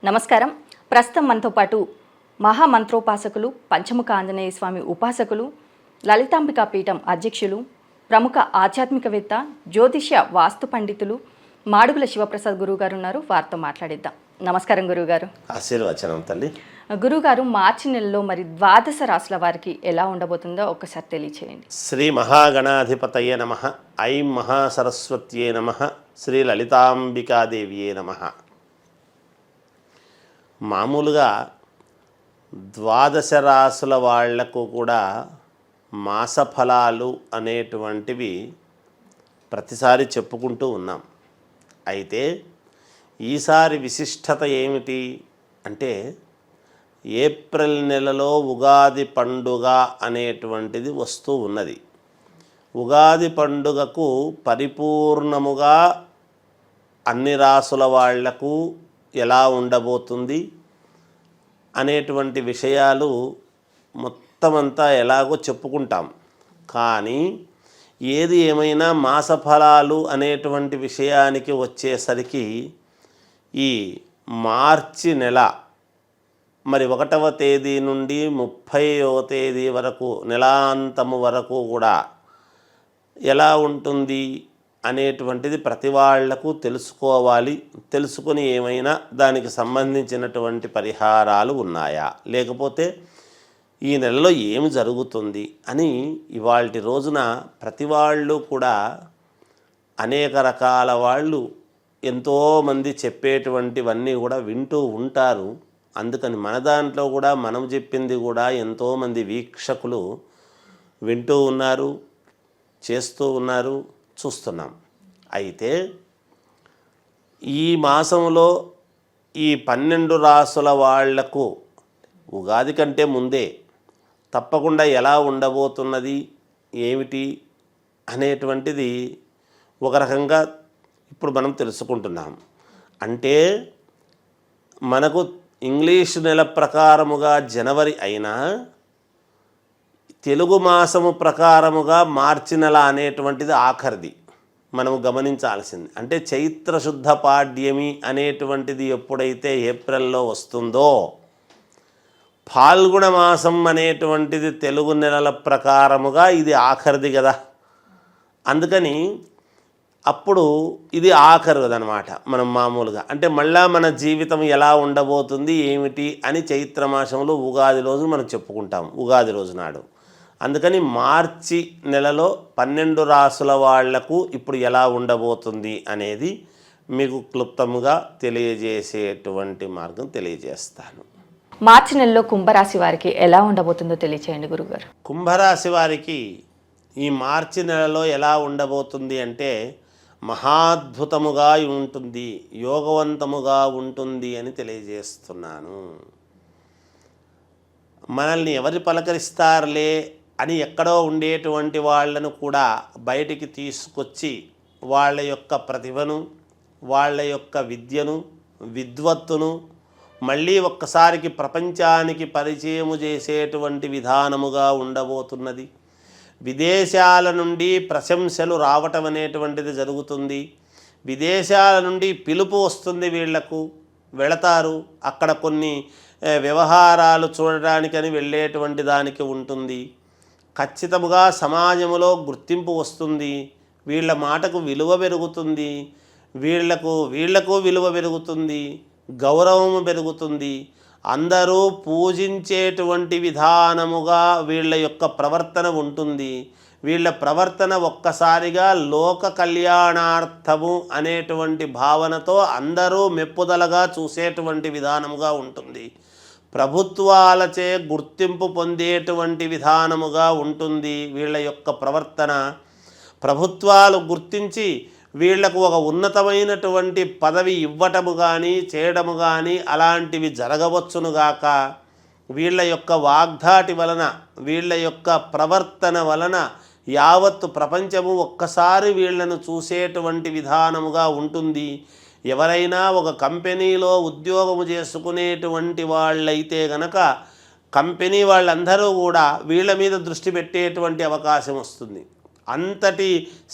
నమస్కారం. ప్రస్తుతం మనతో పాటు మహామంత్రోపాసకులు, పంచముఖ ఆంజనేయ స్వామి ఉపాసకులు, లలితాంబికా పీఠం అధ్యక్షులు, ప్రముఖ ఆధ్యాత్మికవేత్త, జ్యోతిష్య వాస్తు పండితులు మాడుగుల శివప్రసాద్ గురువు గారు ఉన్నారు. వారితో మాట్లాడిద్దాం. నమస్కారం గురువుగారు. ఆశీర్వచనం తల్లి. గురుగారు, మార్చి నెలలో మరి ద్వాదశ రాశుల వారికి ఎలా ఉండబోతుందో ఒక్కసారి తెలియచేయండి. శ్రీ మహాగణాధిపతయే నమః. ఐం మహాసరస్వత్యే నమః. శ్రీ లలితాంబికాదేవియే నమః. మామూలుగా ద్వాదశ రాశుల వాళ్లకు కూడా మాసఫలాలు అనేటువంటివి ప్రతిసారి చెప్పుకుంటూ ఉన్నాం. అయితే ఈసారి విశిష్టత ఏమిటి అంటే, ఏప్రిల్ నెలలో ఉగాది పండుగ అనేటువంటిది వస్తూ ఉన్నది. ఉగాది పండుగకు పరిపూర్ణముగా అన్ని రాసుల వాళ్లకు ఎలా ఉండబోతుంది అనేటువంటి విషయాలు మొత్తమంతా ఎలాగో చెప్పుకుంటాం. కానీ ఏది ఏమైనా మాసఫలాలు అనేటువంటి విషయానికి వచ్చేసరికి ఈ మార్చి నెల మరి 1వ తేదీ నుండి 30వ తేదీ వరకు, నెలాంతము వరకు కూడా ఎలా ఉంటుంది అనేటువంటిది ప్రతి వాళ్లకు తెలుసుకోవాలి. తెలుసుకొని ఏమైనా దానికి సంబంధించినటువంటి పరిహారాలు ఉన్నాయా, లేకపోతే ఈ నెలలో ఏమి జరుగుతుంది అని ఇవాల్టి రోజున ప్రతి వాళ్ళు కూడా అనేక రకాల వాళ్ళు ఎంతోమంది చెప్పేటువంటివన్నీ కూడా వింటూ ఉంటారు. అందుకని మన దాంట్లో కూడా మనం చెప్పింది కూడా ఎంతోమంది వీక్షకులు వింటూ ఉన్నారు, చేస్తూ ఉన్నారు, చూస్తున్నాం. అయితే ఈ మాసంలో ఈ 12 రాసుల వాళ్లకు ఉగాది కంటే ముందే తప్పకుండా ఎలా ఉండబోతున్నది ఏమిటి అనేటువంటిది ఒక రకంగా ఇప్పుడు మనం తెలుసుకుంటున్నాం. అంటే మనకు ఇంగ్లీష్ నెల ప్రకారముగా జనవరి అయినా తెలుగు మాసము ప్రకారముగా మార్చి నెల అనేటువంటిది ఆఖరిది మనము గమనించాల్సింది. అంటే చైత్రశుద్ధ పాడ్యమి అనేటువంటిది ఎప్పుడైతే ఏప్రిల్లో వస్తుందో, ఫాల్గుణ మాసం అనేటువంటిది తెలుగు నెలల ప్రకారముగా ఇది ఆఖరిది కదా. అందుకని అప్పుడు ఇది ఆఖరుదనమాట. మనం మామూలుగా అంటే మళ్ళా మన జీవితం ఎలా ఉండబోతుంది ఏమిటి అని చైత్రమాసంలో ఉగాది రోజు మనం చెప్పుకుంటాం, ఉగాది రోజు నాడు. అందుకని మార్చి నెలలో 12 రాసుల వాళ్లకు ఇప్పుడు ఎలా ఉండబోతుంది అనేది మీకు క్లుప్తంగా తెలియజేసేటువంటి మార్గం తెలియజేస్తాను. మార్చి నెలలో కుంభరాశి వారికి ఎలా ఉండబోతుందో తెలియచేయండి గురుగారు. కుంభరాశి వారికి ఈ మార్చి నెలలో ఎలా ఉండబోతుంది అంటే, మహాద్భుతముగా ఉంటుంది, యోగవంతముగా ఉంటుంది అని తెలియజేస్తున్నాను. మనల్ని ఎవరు పలకరిస్తారులే అని ఎక్కడో ఉండేటువంటి వాళ్ళను కూడా బయటికి తీసుకొచ్చి వాళ్ళ యొక్క ప్రతిభను, వాళ్ళ యొక్క విద్యను, విద్వత్తును మళ్ళీ ఒక్కసారికి ప్రపంచానికి పరిచయము చేసేటువంటి విధానముగా ఉండబోతున్నది. విదేశాల నుండి ప్రశంసలు రావటం అనేటువంటిది జరుగుతుంది. విదేశాల నుండి పిలుపు వస్తుంది, వీళ్లకు వెళతారు. అక్కడ కొన్ని వ్యవహారాలు చూడడానికని వెళ్ళేటువంటి దానికి ఉంటుంది. ఖచ్చితముగా సమాజంలో గుర్తింపు వస్తుంది. వీళ్ళ మాటకు విలువ పెరుగుతుంది, వీళ్లకు విలువ పెరుగుతుంది, గౌరవము పెరుగుతుంది. అందరూ పూజించేటువంటి విధానముగా వీళ్ళ యొక్క ప్రవర్తన ఉంటుంది. వీళ్ళ ప్రవర్తన ఒక్కసారిగా లోక కళ్యాణార్థము అనేటువంటి భావనతో అందరూ మెప్పుదలగా చూసేటువంటి విధానముగా ఉంటుంది. ప్రభుత్వాలచే గుర్తింపు పొందేటువంటి విధానముగా ఉంటుంది వీళ్ళ యొక్క ప్రవర్తన. ప్రభుత్వాలు గుర్తించి వీళ్లకు ఒక ఉన్నతమైనటువంటి పదవి ఇవ్వటము కానీ చేయడము కానీ అలాంటివి జరగవచ్చునుగాక. వీళ్ళ యొక్క వాగ్ధాటి వలన, వీళ్ళ యొక్క ప్రవర్తన వలన యావత్తు ప్రపంచము ఒక్కసారి వీళ్లను చూసేటువంటి విధానముగా ఉంటుంది. ఎవరైనా ఒక కంపెనీలో ఉద్యోగము చేసుకునేటువంటి వాళ్ళైతే గనక కంపెనీ వాళ్ళందరూ కూడా వీళ్ళ మీద దృష్టి పెట్టేటువంటి అవకాశం వస్తుంది. అంతటి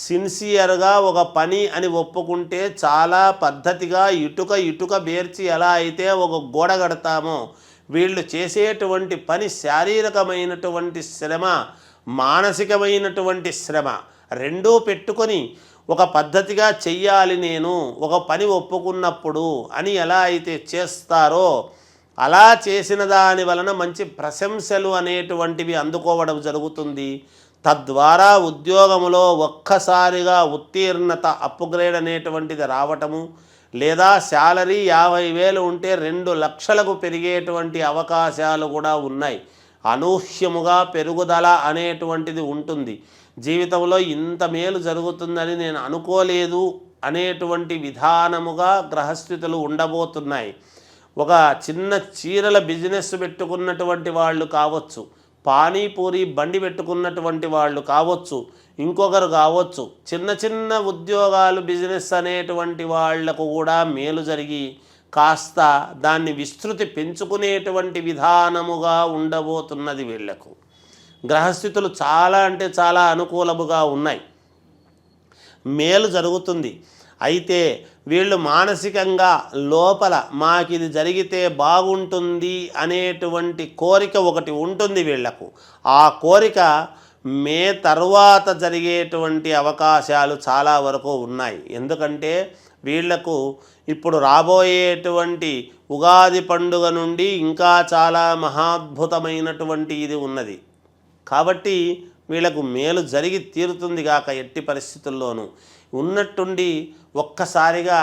సిన్సియర్గా ఒక పని అని ఒప్పుకుంటే చాలా పద్ధతిగా ఇటుక బేర్చి ఎలా అయితే ఒక గోడ కడతామో వీళ్ళు చేసేటువంటి పని శారీరకమైనటువంటి శ్రమ, మానసికమైనటువంటి శ్రమ రెండూ పెట్టుకొని ఒక పద్ధతిగా చెయ్యాలి నేను ఒక పని ఒప్పుకున్నప్పుడు అని ఎలా అయితే చేస్తారో అలా చేసిన దాని వలన మంచి ప్రశంసలు అనేటువంటివి అందుకోవడం జరుగుతుంది. తద్వారా ఉద్యోగంలో ఒక్కసారిగా ఉత్తీర్ణత అప్గ్రేడ్ అనేటువంటిది రావటము, లేదా శాలరీ 50,000 ఉంటే 2 లక్షలకు పెరిగేటువంటి అవకాశాలు కూడా ఉన్నాయి. అనూహ్యముగా పెరుగుదల అనేటువంటిది ఉంటుంది. జీవితంలో ఇంత మేలు జరుగుతుందని నేను అనుకోలేదు అనేటువంటి విధానముగా గ్రహస్థితులు ఉండబోతున్నాయి. ఒక చిన్న చీరల బిజినెస్ పెట్టుకున్నటువంటి వాళ్ళు కావచ్చు, పానీపూరి బండి పెట్టుకున్నటువంటి వాళ్ళు కావచ్చు, ఇంకొకరు కావచ్చు, చిన్న చిన్న ఉద్యోగాలు బిజినెస్ అనేటువంటి వాళ్లకు కూడా మేలు జరిగి కాస్త దాన్ని విస్తృతి పెంచుకునేటువంటి విధానముగా ఉండబోతున్నది. వీళ్లకు గ్రహస్థితులు చాలా అంటే చాలా అనుకూలముగా ఉన్నాయి, మేలు జరుగుతుంది. అయితే వీళ్ళు మానసికంగా లోపల మాకిది జరిగితే బాగుంటుంది అనేటువంటి కోరిక ఒకటి ఉంటుంది వీళ్లకు. ఆ కోరిక మే తర్వాత జరిగేటువంటి అవకాశాలు చాలా వరకు ఉన్నాయి. ఎందుకంటే వీళ్లకు ఇప్పుడు రాబోయేటువంటి ఉగాది పండుగ నుండి ఇంకా చాలా మహాద్భుతమైనటువంటి ఇది ఉన్నది. కాబట్టి వీళ్లకు మేలు జరిగి తీరుతుంది గాక ఎట్టి పరిస్థితుల్లోనూ. ఉన్నట్టుండి ఒక్కసారిగా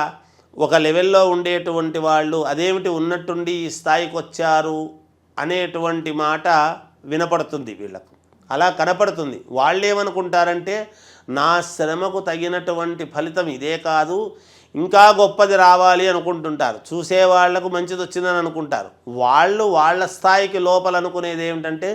ఒక లెవెల్లో ఉండేటువంటి వాళ్ళు అదేమిటి ఉన్నట్టుండి ఈ స్థాయికి వచ్చారు అనేటువంటి మాట వినపడుతుంది వీళ్ళకు, అలా కనపడుతుంది. వాళ్ళు ఏమనుకుంటారంటే నా శ్రమకు తగినటువంటి ఫలితం ఇదే కాదు, ఇంకా గొప్పది రావాలి అనుకుంటుంటారు. చూసేవాళ్లకు మంచిది వచ్చిందని అనుకుంటారు. వాళ్ళ స్థాయికి లోపల అనుకునేది ఏమిటంటే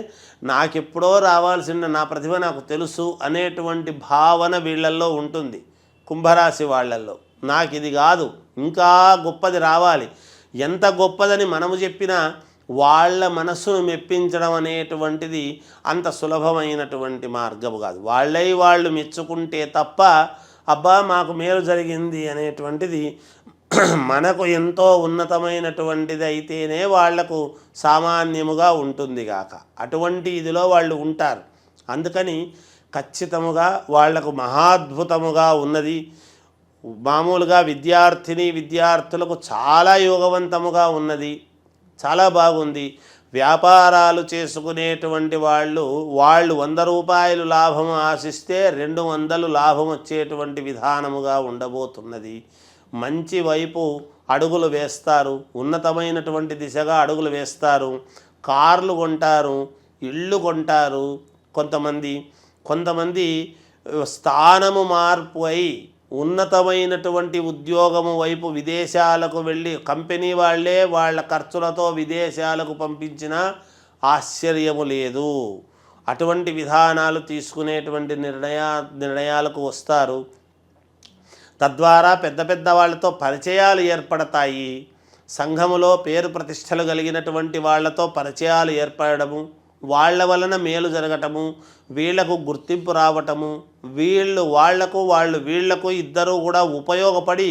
నాకెప్పుడో రావాల్సిన నా ప్రతిభ నాకు తెలుసు అనేటువంటి భావన వీళ్ళల్లో ఉంటుంది. కుంభరాశి వాళ్ళల్లో నాకు ఇది కాదు, ఇంకా గొప్పది రావాలి. ఎంత గొప్పదని మనము చెప్పినా వాళ్ళ మనస్సును మెప్పించడం అనేటువంటిది అంత సులభమైనటువంటి మార్గము కాదు. వాళ్ళు మెచ్చుకుంటే తప్ప అబ్బా మాకు మేలు జరిగింది అనేటువంటిది మనకు ఎంతో ఉన్నతమైనటువంటిది అయితేనే వాళ్లకు సామాన్యముగా ఉంటుంది గాక అటువంటి ఇదిలో వాళ్ళు ఉంటారు. అందుకని ఖచ్చితముగా వాళ్లకు మహాద్భుతముగా ఉన్నది. మామూలుగా విద్యార్థులకు చాలా యోగవంతముగా ఉన్నది, చాలా బాగుంది. వ్యాపారాలు చేసుకునేటువంటి వాళ్ళు 100 రూపాయలు లాభం ఆశిస్తే 200 లాభం వచ్చేటువంటి విధానముగా ఉండబోతున్నది. మంచి వైపు అడుగులు వేస్తారు, ఉన్నతమైనటువంటి దిశగా అడుగులు వేస్తారు. కార్లు కొంటారు, ఇళ్ళు కొంటారు. కొంతమంది స్థానము మార్పు అయి ఉన్నతమైనటువంటి ఉద్యోగము వైపు విదేశాలకు వెళ్ళి కంపెనీ వాళ్ళే వాళ్ళ ఖర్చులతో విదేశాలకు పంపించినా ఆశ్చర్యము లేదు. అటువంటి విధానాలు తీసుకునేటువంటి నిర్ణయాలకు వస్తారు. తద్వారా పెద్ద వాళ్ళతో పరిచయాలు ఏర్పడతాయి. సంఘములో పేరు ప్రతిష్టలు కలిగినటువంటి వాళ్ళతో పరిచయాలు ఏర్పడము, వాళ్ళ వలన మేలు జరగటము, వీళ్లకు గుర్తింపు రావటము, వీళ్ళు వీళ్లకు ఇద్దరూ కూడా ఉపయోగపడి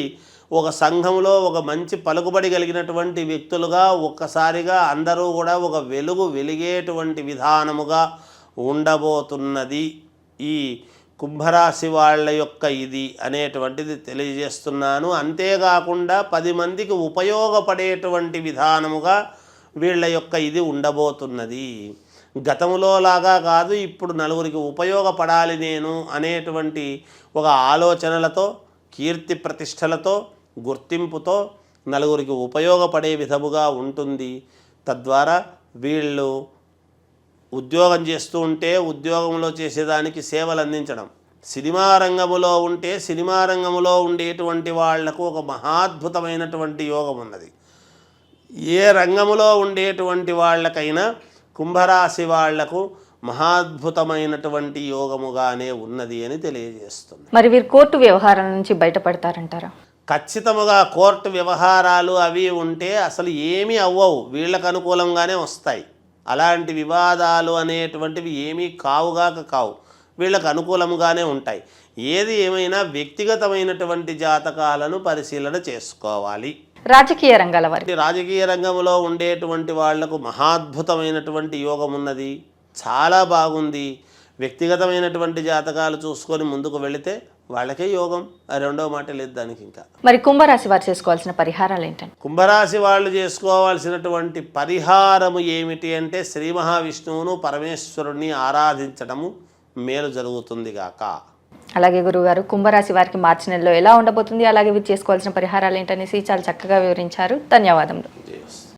ఒక సంఘంలో ఒక మంచి పలుకుబడి కలిగినటువంటి వ్యక్తులుగా ఒక్కసారిగా అందరూ కూడా ఒక వెలిగేటువంటి విధానముగా ఉండబోతున్నది ఈ కుంభరాశి వాళ్ళ యొక్క ఇది అనేటువంటిది తెలియజేస్తున్నాను. అంతేకాకుండా 10 మందికి ఉపయోగపడేటువంటి విధానముగా వీళ్ళ యొక్క ఇది ఉండబోతున్నది. గతంలో లాగా కాదు, ఇప్పుడు నలుగురికి ఉపయోగపడాలి నేను అనేటువంటి ఒక ఆలోచనలతో, కీర్తి ప్రతిష్టలతో, గుర్తింపుతో నలుగురికి ఉపయోగపడే విధముగా ఉంటుంది. తద్వారా వీళ్ళు ఉద్యోగం చేస్తూ ఉంటే ఉద్యోగంలో చేసేదానికి సేవలు అందించడం, సినిమా రంగములో ఉంటే సినిమా రంగములో ఉండేటువంటి వాళ్లకు ఒక మహాద్భుతమైనటువంటి యోగం ఉన్నది. ఏ రంగములో ఉండేటువంటి వాళ్ళకైనా కుంభరాశి వాళ్లకు మహాద్భుతమైనటువంటి యోగముగానే ఉన్నది అని తెలియజేస్తుంది. మరి వీరు కోర్టు వ్యవహారాల నుంచి బయటపడతారంటారా? ఖచ్చితంగా కోర్టు వ్యవహారాలు అవి ఉంటే అసలు ఏమీ అవ్వవు, వీళ్ళకు అనుకూలంగానే వస్తాయి. అలాంటి వివాదాలు అనేటువంటివి ఏమీ కావు. వీళ్ళకు అనుకూలంగానే ఉంటాయి. ఏది ఏమైనా వ్యక్తిగతమైనటువంటి జాతకాలను పరిశీలన చేసుకోవాలి. రాజకీయ రంగాల వారి రాజకీయ రంగంలో ఉండేటువంటి వాళ్లకు మహాద్భుతమైనటువంటి యోగం ఉన్నది, చాలా బాగుంది. వ్యక్తిగతమైనటువంటి జాతకాలు చూసుకొని ముందుకు వెళితే వాళ్ళకే యోగం, రెండో మాట లేదు దానికి. ఇంకా మరి కుంభరాశి వారు చేసుకోవాల్సిన పరిహారాలు ఏంటంటే? కుంభరాశి వాళ్ళు చేసుకోవాల్సినటువంటి పరిహారము ఏమిటి అంటే శ్రీ మహావిష్ణువును పరమేశ్వరుణ్ణి ఆరాధించడము మేలు జరుగుతుంది గాక. అలాగే గురుగారు, కుంభరాశి వారికి మార్చి నెలలో ఎలా ఉండబోతుంది, అలాగే వీరు చేసుకోవాల్సిన పరిహారాలు ఏంటనేసి చాలా చక్కగా వివరించారు. ధన్యవాదములు.